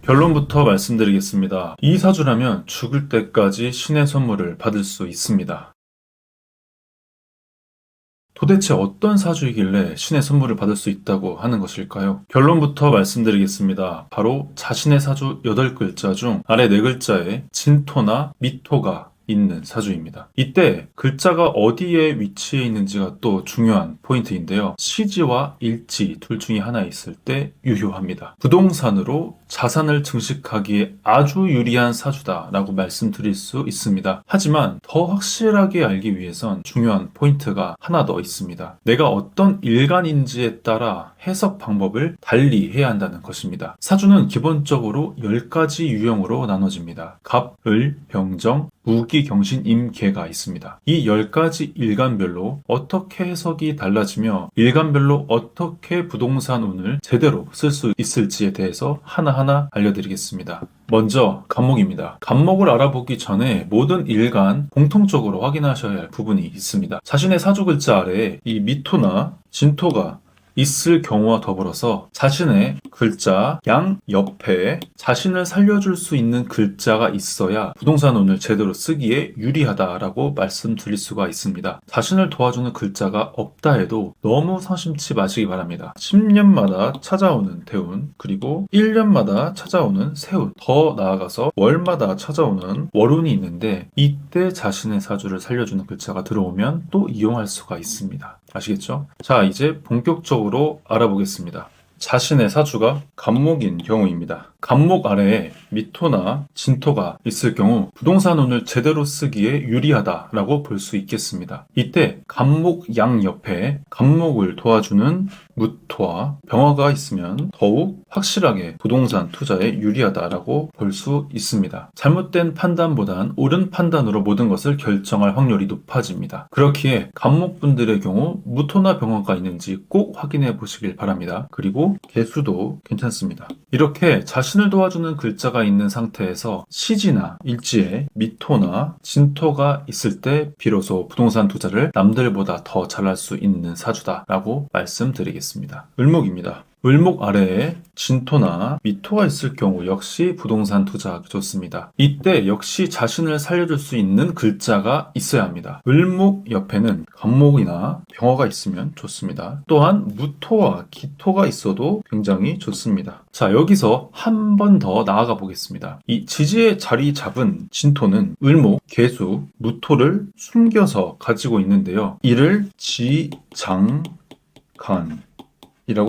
결론부터 말씀드리겠습니다. 이 사주라면 죽을 때까지 신의 선물을 받을 수 있습니다. 도대체 어떤 사주이길래 신의 선물을 받을 수 있다고 하는 것일까요? 결론부터 말씀드리겠습니다. 바로 자신의 사주 8글자 중 아래 4글자에 진토나 미토가 있는 사주입니다. 이때 글자가 어디에 위치해 있는지가 또 중요한 포인트인데요. 시지와 일지 둘 중에 하나 있을 때 유효합니다. 부동산으로 자산을 증식하기에 아주 유리한 사주다라고 말씀드릴 수 있습니다. 하지만 더 확실하게 알기 위해선 중요한 포인트가 하나 더 있습니다. 내가 어떤 일간인지에 따라 해석 방법을 달리 해야 한다는 것입니다. 사주는 기본적으로 10가지 유형으로 나눠집니다. 갑, 을, 병정, 무기, 경신, 임, 계가 있습니다. 이 10가지 일간별로 어떻게 해석이 달라지며 일간별로 어떻게 부동산 운을 제대로 쓸 수 있을지에 대해서 하나하나 알려드리겠습니다. 먼저 갑목입니다. 갑목을 알아보기 전에 모든 일간 공통적으로 확인하셔야 할 부분이 있습니다. 자신의 사주 글자 아래에 이 미토나 진토가 있을 경우와 더불어서 자신의 글자 양 옆에 자신을 살려줄 수 있는 글자가 있어야 부동산 운을 제대로 쓰기에 유리하다라고 말씀드릴 수가 있습니다. 자신을 도와주는 글자가 없다 해도 너무 성심치 마시기 바랍니다. 10년마다 찾아오는 대운, 그리고 1년마다 찾아오는 세운, 더 나아가서 월마다 찾아오는 월운이 있는데 이때 자신의 사주를 살려주는 글자가 들어오면 또 이용할 수가 있습니다. 아시겠죠? 자, 이제 본격적으로 알아보겠습니다. 자신의 사주가 갑목인 경우입니다. 갑목 아래에 미토나 진토가 있을 경우 부동산 운을 제대로 쓰기에 유리하다라고 볼 수 있겠습니다. 이때 갑목 양 옆에 갑목을 도와주는 무토와 병화가 있으면 더욱 확실하게 부동산 투자에 유리하다라고 볼 수 있습니다. 잘못된 판단보단 옳은 판단으로 모든 것을 결정할 확률이 높아집니다. 그렇기에 갑목분들의 경우 무토나 병화가 있는지 꼭 확인해 보시길 바랍니다. 그리고 개수도 괜찮습니다. 이렇게 자신을 도와주는 글자가 있는 상태에서 시지나 일지에 미토나 진토가 있을 때 비로소 부동산 투자를 남들보다 더 잘할 수 있는 사주다라고 말씀드리겠습니다. 을목입니다. 을목 아래에 진토나 미토가 있을 경우 역시 부동산 투자하기 좋습니다. 이때 역시 자신을 살려줄 수 있는 글자가 있어야 합니다. 을목 옆에는 갑목이나 병화가 있으면 좋습니다. 또한 무토와 기토가 있어도 굉장히 좋습니다. 자, 여기서 한 번 더 나아가 보겠습니다. 이 지지에 자리 잡은 진토는 을목, 계수, 무토를 숨겨서 가지고 있는데요. 이를 지장간이라고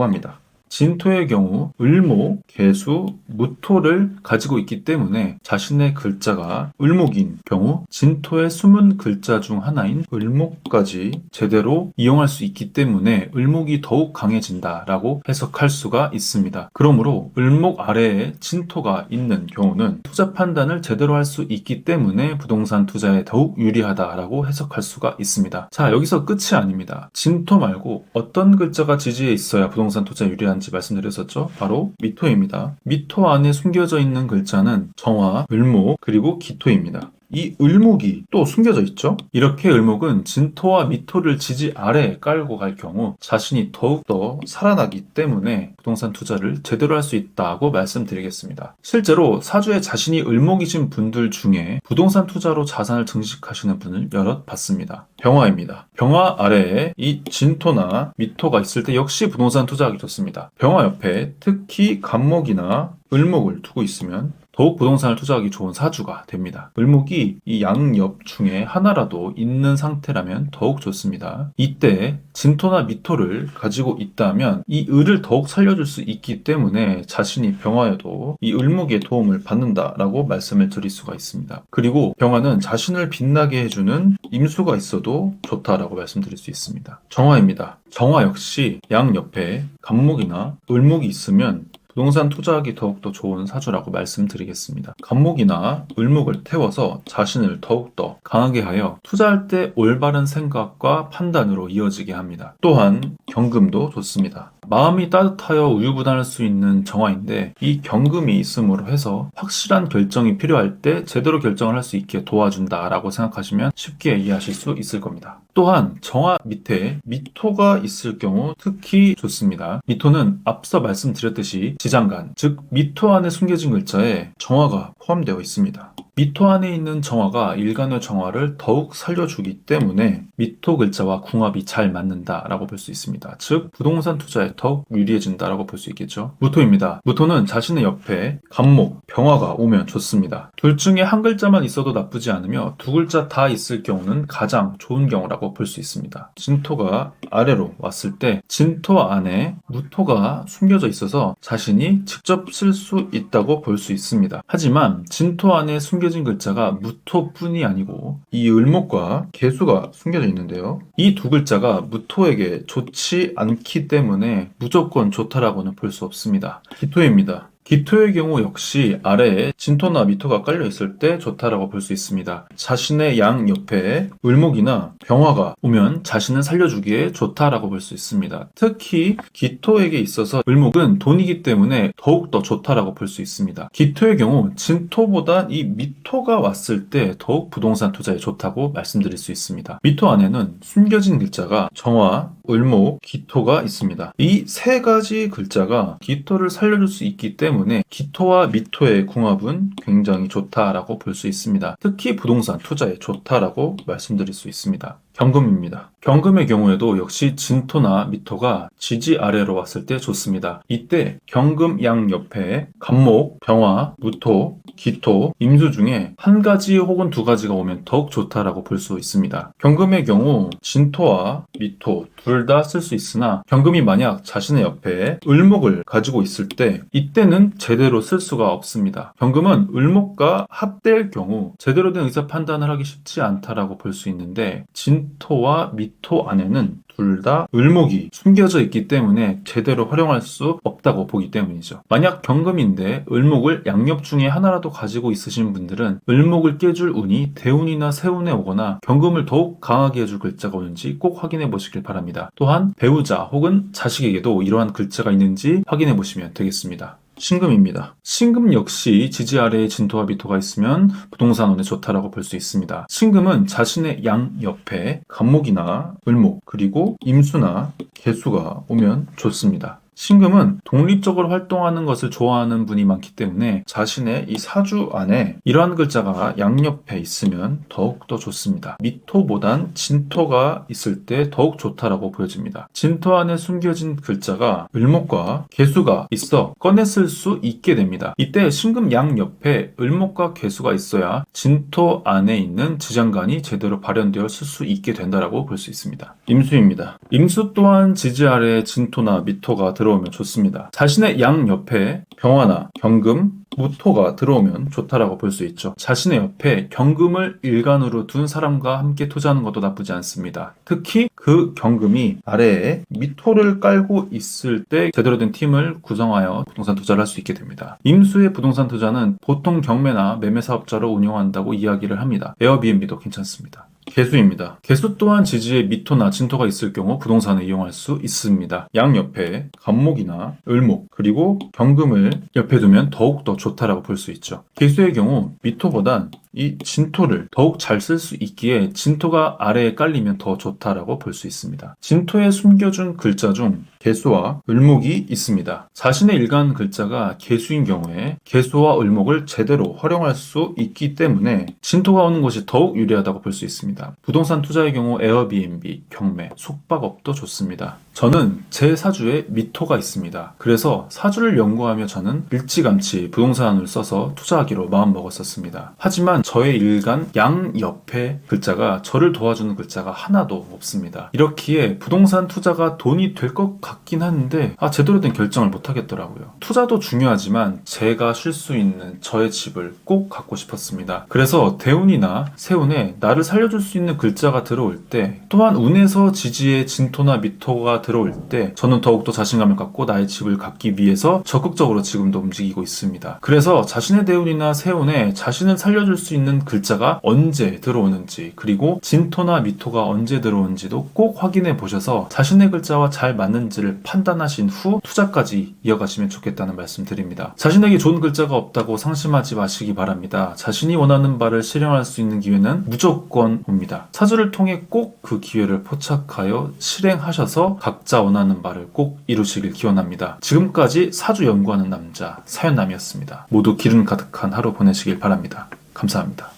합니다. 진토의 경우 을목, 계수, 무토를 가지고 있기 때문에 자신의 글자가 을목인 경우 진토의 숨은 글자 중 하나인 을목까지 제대로 이용할 수 있기 때문에 을목이 더욱 강해진다라고 해석할 수가 있습니다. 그러므로 을목 아래에 진토가 있는 경우는 투자 판단을 제대로 할 수 있기 때문에 부동산 투자에 더욱 유리하다라고 해석할 수가 있습니다. 자, 여기서 끝이 아닙니다. 진토 말고 어떤 글자가 지지에 있어야 부동산 투자에 유리한지 말씀드렸었죠. 바로 미토입니다. 미토 안에 숨겨져 있는 글자는 정화, 을목, 그리고 기토입니다. 이 을목이 또 숨겨져 있죠. 이렇게 을목은 진토와 미토를 지지 아래에 깔고 갈 경우 자신이 더욱더 살아나기 때문에 부동산 투자를 제대로 할 수 있다고 말씀드리겠습니다. 실제로 사주에 자신이 을목이신 분들 중에 부동산 투자로 자산을 증식하시는 분을 여럿 봤습니다. 병화입니다. 병화 아래에 이 진토나 미토가 있을 때 역시 부동산 투자하기 좋습니다. 병화 옆에 특히 갑목이나 을목을 두고 있으면 더욱 부동산을 투자하기 좋은 사주가 됩니다. 을목이 이 양옆 중에 하나라도 있는 상태라면 더욱 좋습니다. 이때 진토나 미토를 가지고 있다면 이 을을 더욱 살려줄 수 있기 때문에 자신이 병화여도 이 을목의 도움을 받는다라고 말씀을 드릴 수가 있습니다. 그리고 병화는 자신을 빛나게 해주는 임수가 있어도 좋다라고 말씀드릴 수 있습니다. 정화입니다. 정화 역시 양옆에 갑목이나 을목이 있으면 부동산 투자하기 더욱더 좋은 사주라고 말씀드리겠습니다. 갑목이나 을목을 태워서 자신을 더욱더 강하게 하여 투자할 때 올바른 생각과 판단으로 이어지게 합니다. 또한 경금도 좋습니다. 마음이 따뜻하여 우유부단할 수 있는 정화인데 이 경금이 있음으로 해서 확실한 결정이 필요할 때 제대로 결정을 할 수 있게 도와준다라고 생각하시면 쉽게 이해하실 수 있을 겁니다. 또한 정화 밑에 미토가 있을 경우 특히 좋습니다. 미토는 앞서 말씀드렸듯이 지장간, 즉 미토 안에 숨겨진 글자에 정화가 포함되어 있습니다. 미토 안에 있는 정화가 일간의 정화를 더욱 살려주기 때문에 미토 글자와 궁합이 잘 맞는다라고 볼 수 있습니다. 즉 부동산 투자에 더욱 유리해진다라고 볼 수 있겠죠. 무토입니다. 무토는 자신의 옆에 간목, 병화가 오면 좋습니다. 둘 중에 한 글자만 있어도 나쁘지 않으며 두 글자 다 있을 경우는 가장 좋은 경우라고 볼 수 있습니다. 진토가 아래로 왔을 때 진토 안에 무토가 숨겨져 있어서 자신이 직접 쓸 수 있다고 볼 수 있습니다. 하지만 진토 안에 숨겨진 글자가 무토뿐이 아니고 이 을목과 개수가 숨겨져 있는데요. 이 두 글자가 무토에게 좋지 않기 때문에 무조건 좋다라고는 볼 수 없습니다. 기토입니다. 기토의 경우 역시 아래에 진토나 미토가 깔려있을 때 좋다라고 볼 수 있습니다. 자신의 양 옆에 을목이나 병화가 오면 자신을 살려주기에 좋다라고 볼 수 있습니다. 특히 기토에게 있어서 을목은 돈이기 때문에 더욱더 좋다라고 볼 수 있습니다. 기토의 경우 진토보다 이 미토가 왔을 때 더욱 부동산 투자에 좋다고 말씀드릴 수 있습니다. 미토 안에는 숨겨진 글자가 정화, 을목, 기토가 있습니다. 이 세 가지 글자가 기토를 살려줄 수 있기 때문에 기토와 미토의 궁합은 굉장히 좋다라고 볼 수 있습니다. 특히 부동산 투자에 좋다라고 말씀드릴 수 있습니다. 경금입니다. 경금의 경우에도 역시 진토나 미토가 지지 아래로 왔을 때 좋습니다. 이때 경금 양 옆에 간목, 병화, 무토, 기토, 임수 중에 한 가지 혹은 두 가지가 오면 더욱 좋다라고 볼 수 있습니다. 경금의 경우 진토와 미토 둘 다 쓸 수 있으나 경금이 만약 자신의 옆에 을목을 가지고 있을 때 이때는 제대로 쓸 수가 없습니다. 경금은 을목과 합될 경우 제대로 된 의사 판단을 하기 쉽지 않다라고 볼 수 있는데 진토와 미토 안에는 둘 다 을목이 숨겨져 있기 때문에 제대로 활용할 수 없다고 보기 때문이죠. 만약 경금인데 을목을 양옆 중에 하나라도 가지고 있으신 분들은 을목을 깨줄 운이 대운이나 세운에 오거나 경금을 더욱 강하게 해줄 글자가 오는지 꼭 확인해 보시길 바랍니다. 또한 배우자 혹은 자식에게도 이러한 글자가 있는지 확인해 보시면 되겠습니다. 신금입니다. 신금 역시 지지 아래에 진토와 미토가 있으면 부동산운에 좋다라고 볼 수 있습니다. 신금은 자신의 양 옆에 간목이나 을목 그리고 임수나 개수가 오면 좋습니다. 신금은 독립적으로 활동하는 것을 좋아하는 분이 많기 때문에 자신의 이 사주 안에 이러한 글자가 양옆에 있으면 더욱더 좋습니다. 미토보단 진토가 있을 때 더욱 좋다라고 보여집니다. 진토 안에 숨겨진 글자가 을목과 개수가 있어 꺼내 쓸 수 있게 됩니다. 이때 신금 양옆에 을목과 개수가 있어야 진토 안에 있는 지장간이 제대로 발현되어 쓸 수 있게 된다라고 볼 수 있습니다. 임수입니다. 임수 또한 지지 아래에 진토나 미토가 들어오면 좋습니다. 자신의 양 옆에 병화나 경금, 무토가 들어오면 좋다라고 볼 수 있죠. 자신의 옆에 경금을 일간으로 둔 사람과 함께 투자하는 것도 나쁘지 않습니다. 특히 그 경금이 아래에 미토를 깔고 있을 때 제대로 된 팀을 구성하여 부동산 투자를 할 수 있게 됩니다. 임수의 부동산 투자는 보통 경매나 매매 사업자로 운영한다고 이야기를 합니다. 에어비앤비도 괜찮습니다. 개수입니다. 개수 또한 지지에 미토나 진토가 있을 경우 부동산을 이용할 수 있습니다. 양 옆에 간목이나 을목 그리고 경금을 옆에 두면 더욱더 좋다라고 볼 수 있죠. 개수의 경우 미토보단 이 진토를 더욱 잘 쓸 수 있기에 진토가 아래에 깔리면 더 좋다라고 볼 수 있습니다. 진토에 숨겨준 글자 중 개수와 을목이 있습니다. 자신의 일간 글자가 개수인 경우에 개수와 을목을 제대로 활용할 수 있기 때문에 진토가 오는 것이 더욱 유리하다고 볼 수 있습니다. 부동산 투자의 경우 에어비앤비, 경매, 숙박업도 좋습니다. 저는 제 사주에 미토가 있습니다. 그래서 사주를 연구하며 저는 일찌감치 부동산을 써서 투자하기로 마음먹었었습니다. 하지만 저의 일간 양 옆에 글자가 저를 도와주는 글자가 하나도 없습니다. 이렇기에 부동산 투자가 돈이 될 것 같긴 한데 제대로 된 결정을 못 하겠더라고요. 투자도 중요하지만 제가 쉴 수 있는 저의 집을 꼭 갖고 싶었습니다. 그래서 대운이나 세운에 나를 살려줄 수 있는 글자가 들어올 때 또한 운에서 지지에 진토나 미토가 들어올 때 저는 더욱더 자신감을 갖고 나의 집을 갖기 위해서 적극적으로 지금도 움직이고 있습니다. 그래서 자신의 대운이나 세운에 자신을 살려줄 수 있는 글자가 언제 들어오는지, 그리고 진토나 미토가 언제 들어오는지도 꼭 확인해 보셔서 자신의 글자와 잘 맞는지를 판단하신 후 투자까지 이어가시면 좋겠다는 말씀 드립니다. 자신에게 좋은 글자가 없다고 상심하지 마시기 바랍니다. 자신이 원하는 바를 실행할 수 있는 기회는 무조건 옵니다. 사주를 통해 꼭 그 기회를 포착하여 실행하셔서 각자 원하는 바를 꼭 이루시길 기원합니다. 지금까지 사주 연구하는 남자 사연남이었습니다. 모두 기운 가득한 하루 보내시길 바랍니다. 감사합니다.